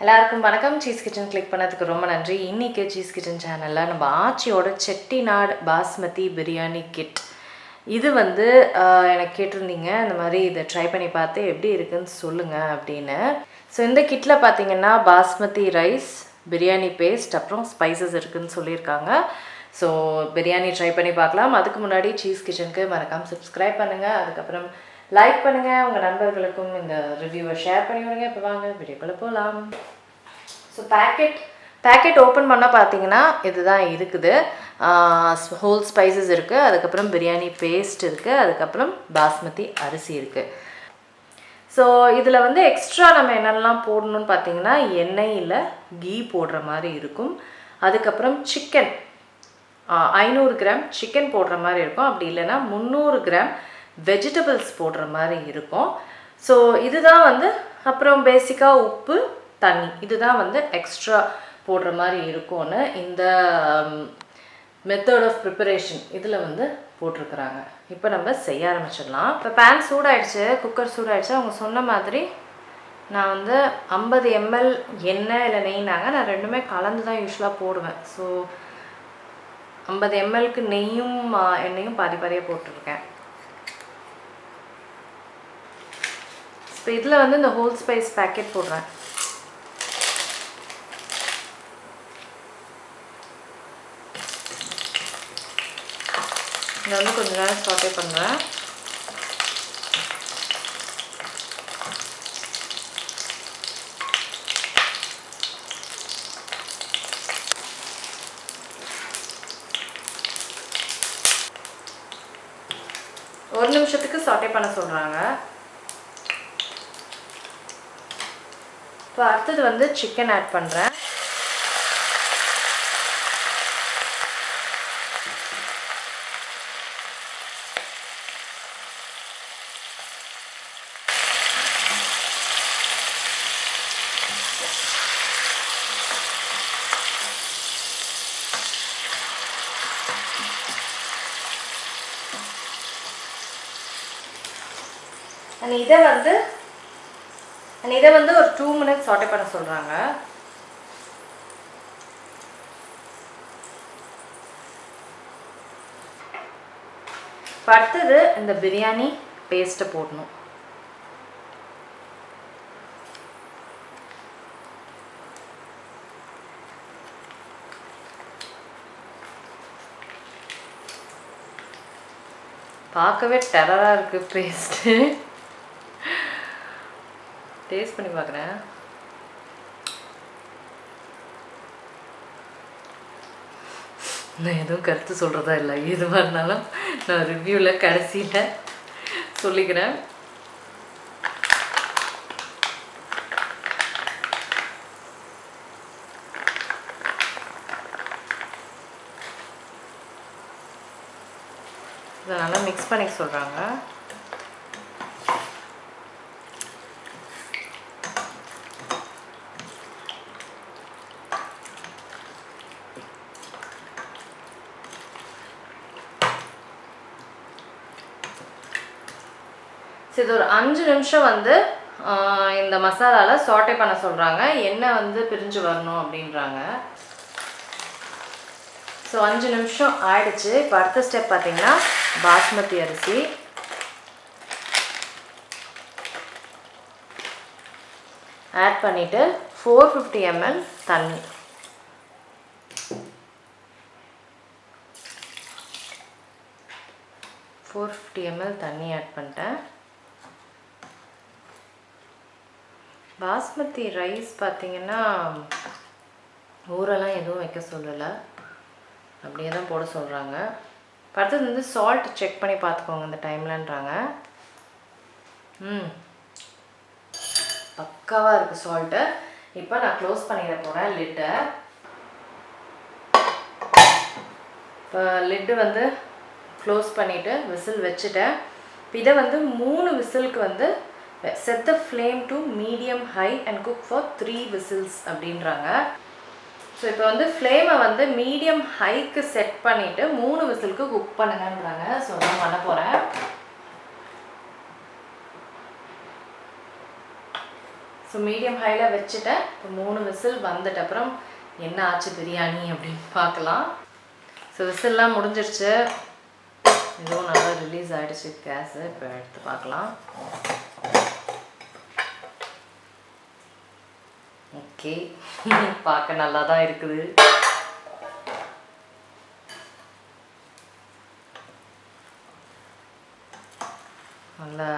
எல்லாருக்கும் வணக்கம். Cheese kitchen click பண்ணதுக்கு ரொம்ப நன்றி. இன்றைக்கி சீஸ் கிச்சன் சேனலில் நம்ம ஆச்சியோட செட்டிநாடு பாஸ்மதி பிரியாணி கிட் இது எனக்கு கேட்டிருந்தீங்க. இந்த மாதிரி இதை ட்ரை பண்ணி பார்த்து எப்படி இருக்குன்னு சொல்லுங்கள் அப்படின்னு. ஸோ இந்த கிட்டில் பார்த்தீங்கன்னா பாஸ்மதி ரைஸ், பிரியாணி பேஸ்ட், அப்புறம் ஸ்பைசஸ் இருக்குதுன்னு சொல்லியிருக்காங்க. ஸோ பிரியாணி ட்ரை பண்ணி பார்க்கலாம். அதுக்கு முன்னாடி சீஸ் கிச்சனுக்கு மறக்காமல் சப்ஸ்கிரைப் பண்ணுங்கள், அதுக்கப்புறம் லைக் பண்ணுங்கள், உங்கள் நண்பர்களுக்கும் இந்த ரிவ்யூவை ஷேர் பண்ணி விடுங்க. இப்போ வாங்க வீடியோக்குள்ளே போகலாம். ஸோ பேக்கெட் ஓப்பன் பண்ணால் பார்த்தீங்கன்னா இதுதான் இருக்குது. ஹோல் ஸ்பைசஸ் இருக்குது, அதுக்கப்புறம் பிரியாணி பேஸ்ட் இருக்குது, அதுக்கப்புறம் பாஸ்மதி அரிசி இருக்குது. ஸோ இதில் எக்ஸ்ட்ரா நம்ம என்னெல்லாம் போடணும்னு பார்த்தீங்கன்னா எண்ணெயில் கீ போடுற மாதிரி இருக்கும். அதுக்கப்புறம் சிக்கன் 500 கிராம் சிக்கன் போடுற மாதிரி இருக்கும். அப்படி இல்லைன்னா 300 கிராம் வெஜிடபிள்ஸ் போடுற மாதிரி இருக்கும். ஸோ இதுதான் அப்புறம் பேசிக்காக உப்பு, தண்ணி, இதுதான் எக்ஸ்ட்ரா போடுற மாதிரி இருக்கும்னு இந்த மெத்தட் ஆஃப் ப்ரிப்பரேஷன் இதில் போட்டிருக்கிறாங்க. இப்போ நம்ம செய்ய ஆரம்பிச்சிடலாம். இப்போ பேன் சூடாயிடுச்சு, குக்கர் சூடாயிடுச்சு. அவங்க சொன்ன மாதிரி நான் 50 ml எண்ணெய் இல்லை நெய்னாங்க. நான் ரெண்டுமே கலந்து தான் யூஸ்வலாக போடுவேன். ஸோ 50 mlக்கு நெய்யும் எண்ணெயும் பாதி பாதியாக போட்டிருக்கேன். இப்போ இதில் இந்த ஹோல் ஸ்பைஸ் பேக்கெட் போடுறேன். இதை கொஞ்ச நேரம் சாட்டே பண்ணுறேன். ஒரு நிமிஷத்துக்கு சாட்டே பண்ண சொல்கிறாங்க. இப்போ அடுத்தது சிக்கன் ஆட் பண்ணுறேன். இதை ஒரு 2 minutes சாட்டே பண்ண சொல்கிறாங்க. அடுத்தது இந்த பிரியாணி பேஸ்ட்டை போடணும். பார்க்கவே டெரராக இருக்குது பேஸ்ட்டு. டேஸ்ட் பண்ணி பார்க்குறேன். நான் எதுவும் கருத்து சொல்கிறதா இல்லை. எதுவாக இருந்தாலும் நான் ரிவ்யூவில் கடைசியில் சொல்லிக்கிறேன். இதை நல்லா மிக்ஸ் பண்ணி சொல்கிறாங்க. இது ஒரு 5 நிமிஷம் இந்த மசாலாவில் சாட்டே பண்ண சொல்கிறாங்க. எண்ணெய் பிரிஞ்சு வரணும் அப்படின்றாங்க. ஸோ 5 நிமிஷம் ஆயிடுச்சு. இப்போ அடுத்த ஸ்டெப் பார்த்தீங்கன்னா பாஸ்மதி அரிசி ஆட் பண்ணிவிட்டு 450 ml தண்ணி, தண்ணி ஆட் பண்ணிட்டேன். பாஸ்மதி ரைஸ் பார்த்திங்கன்னா ஊரெல்லாம் எதுவும் வைக்க சொல்லலை, அப்படியே தான் போட சொல்கிறாங்க. அடுத்தது சால்ட் செக் பண்ணி பார்த்துக்கோங்க இந்த டைம்லன்றாங்க. பக்காவாக இருக்குது சால்ட்டு. இப்போ நான் க்ளோஸ் பண்ணிட போகிறேன் லிட்டை. இப்போ லிட்டு க்ளோஸ் பண்ணிவிட்டு விசில் வச்சுட்டேன். இதை 3 விசிலுக்கு set the flame to medium high and cook for 3 whistles அப்படின்றாங்க. ஸோ இப்போ ஃப்ளேமை மீடியம் ஹைக்கு செட் பண்ணிவிட்டு 3 விசிலுக்கு குக் பண்ணுங்கன்றாங்க. ஸோ நான் பண்ண போகிறேன். ஸோ மீடியம் ஹையில் வச்சுட்டேன். இப்போ 3 விசில் வந்துட்ட அப்புறம் என்ன ஆச்சு பிரியாணி அப்படின்னு பார்க்கலாம். ஸோ விசில்லாம் முடிஞ்சிருச்சு. இதுவும் நல்லா ரிலீஸ் ஆகிடுச்சு கேஸு. இப்போ எடுத்து பார்க்கலாம். ஓகே, பார்க்க நல்லா தான் இருக்குது. நல்லா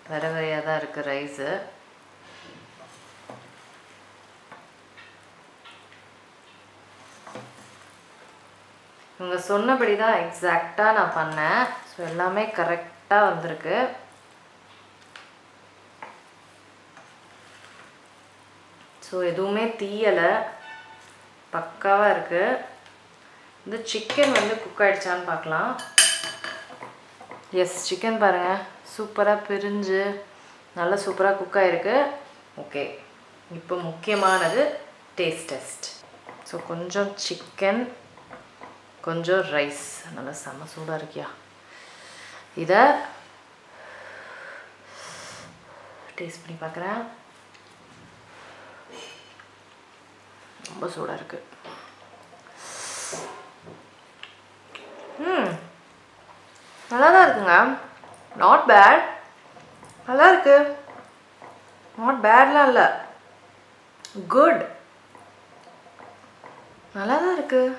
வெரையாக தான் இருக்குது ரைஸு. இவங்க சொன்னபடி தான் எக்ஸாக்டாக நான் பண்ணேன். ஸோ எல்லாமே கரெக்டாக வந்திருக்கு. ஸோ எதுவுமே தீயலை, பக்காவாக இருக்குது. இந்த சிக்கன் வந்து குக் ஆகிடுச்சான்னு பார்க்கலாம். எஸ், சிக்கன் பாருங்கள் சூப்பராக பிரிஞ்சு நல்லா சூப்பராக குக் ஆகிருக்கு. ஓகே, இப்போ முக்கியமானது டெஸ்ட். ஸோ கொஞ்சம் சிக்கன், கொஞ்சம் ரைஸ். நல்லா செம்ம சூடாக இருக்கியா. இதை டேஸ்ட் பண்ணி பார்க்குறேன். ரொம்ப சூடாக இருக்குது. நல்லா தான் இருக்குங்க. Not bad. நல்லா இருக்கு. நாட் பேட்லாம் இல்லை, குட். நல்லா தான் இருக்குது.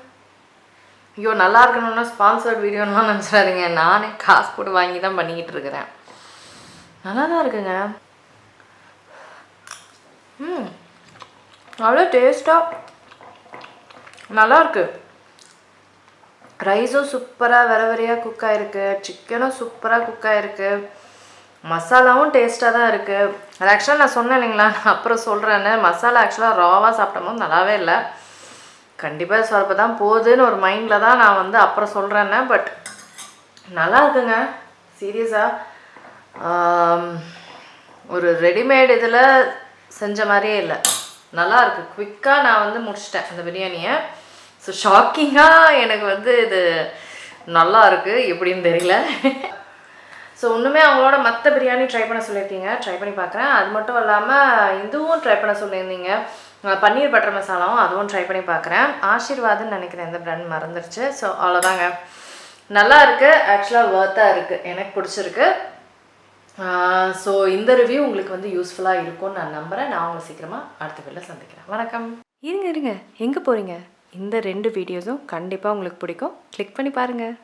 ஐயோ, நல்லா இருக்கணும்னா ஸ்பான்சர்ட் வீடியோலாம் நினச்சிடாதீங்க. நானே காசு போட்டு வாங்கி தான் பண்ணிக்கிட்டு இருக்கிறேன். நல்லா தான் இருக்குங்க. அவ்வளோ டேஸ்ட்டாக நல்லாயிருக்கு. ரைஸும் சூப்பராக வெரையாக குக் ஆகிருக்கு. சிக்கனும் சூப்பராக குக் ஆகிருக்கு. மசாலாவும் டேஸ்ட்டாக தான் இருக்குது. அது ஆக்சுவலாக நான் சொன்னேன் இல்லைங்களா, நான் அப்புறம் சொல்கிறேன்னு. மசாலா ஆக்சுவலாக ராவாக சாப்பிட்டோம் நல்லாவே இல்லை. கண்டிப்பாக சொல்ல தான் போகுதுன்னு ஒரு மைண்டில் தான் நான் வந்து அப்புறம் சொல்கிறேன்னே. பட் நல்லா இருக்குங்க சீரியஸாக. ஒரு ரெடிமேட் இதில் செஞ்ச மாதிரியே இல்லை, நல்லா இருக்குது. குவிக்காக நான் வந்து முடிச்சிட்டேன் அந்த பிரியாணியை. ஸோ ஷாக்கிங்காக எனக்கு வந்து இது நல்லா இருக்குது, எப்படின்னு தெரியல. ஸோ இன்னுமே அவங்களோட மற்ற பிரியாணி ட்ரை பண்ண சொல்லியிருக்கீங்க, ட்ரை பண்ணி பார்க்குறேன். அது மட்டும் இல்லாமல் இதுவும் ட்ரை பண்ண சொல்லியிருந்தீங்க, பன்னீர் பட்டர் மசாலாவும், அதுவும் ட்ரை பண்ணி பார்க்குறேன். ஆசீர்வாதுன்னு நினைக்கிறேன், இந்த பிராண்ட் மறந்துடுச்சு. ஸோ அவ்வளோதாங்க, நல்லா இருக்குது. ஆக்சுவலாக ஒர்த்தாக இருக்குது, எனக்கு பிடிச்சிருக்கு. ஸோ இந்த ரிவ்யூ உங்களுக்கு வந்து யூஸ்ஃபுல்லாக இருக்கும்னு நான் நம்புகிறேன். நான் உங்களை சீக்கிரமாக அடுத்த வீடியோவில் சந்திக்கிறேன். வணக்கம். இருங்க எங்கே போகிறீங்க? இந்த 2 வீடியோஸும் கண்டிப்பாக உங்களுக்கு பிடிக்கும். கிளிக் பண்ணி பாருங்கள்.